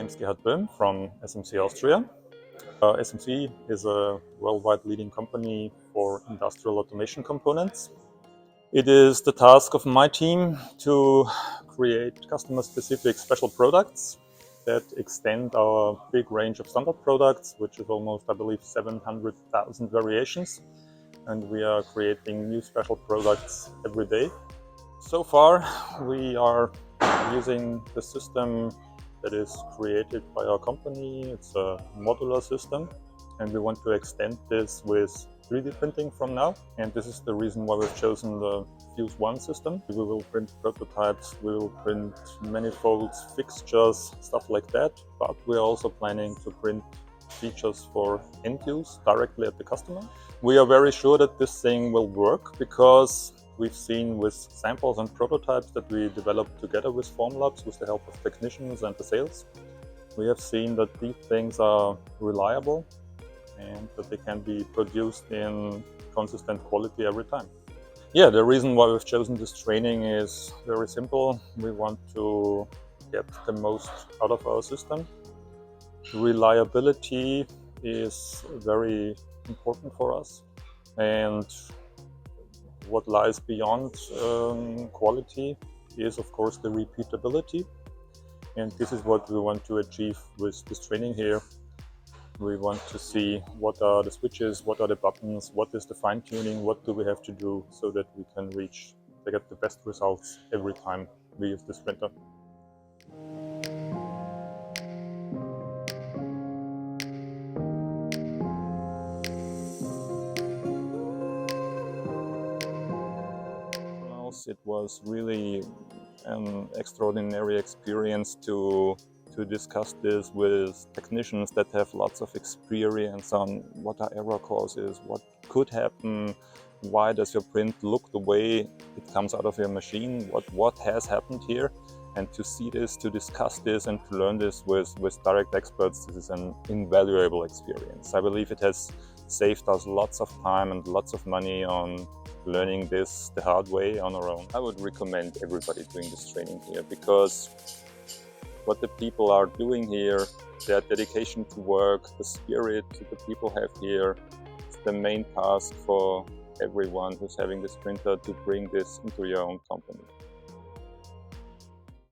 name is Gerhard Böhm from SMC Austria. SMC is a worldwide leading company for industrial automation components. It is the task of my team to create customer-specific special products that extend our big range of standard products, which is almost, I believe, 700,000 variations. And we are creating new special products every day. So far, we are using the system that is created by our company. It's a modular system, and we want to extend this with 3D printing from now. And this is the reason why we've chosen the Fuse 1 system. We will print prototypes, we will print manifolds, fixtures, stuff like that. But we're also planning to print features for end use directly at the customer. We are very sure that this thing will work because we've seen with samples and prototypes that we developed together with Formlabs with the help of technicians and the sales. We have seen that these things are reliable and that they can be produced in consistent quality every time. Yeah, the reason why we've chosen this training is very simple. We want to get the most out of our system. Reliability is very important for us, and what lies beyond quality is, of course, the repeatability. And this is what we want to achieve with this training here. We want to see what are the switches, what are the buttons, what is the fine-tuning, what do we have to do so that we can get the best results every time we use this printer. It was really an extraordinary experience to discuss this with technicians that have lots of experience on what are error causes, what could happen, why does your print look the way it comes out of your machine, what has happened here. And to see this, to discuss this and to learn this with direct experts, this is an invaluable experience. I believe it has saved us lots of time and lots of money on learning this the hard way on our own. I would recommend everybody doing this training here because what the people are doing here, their dedication to work, the spirit that the people have here, is the main task for everyone who's having this printer to bring this into your own company.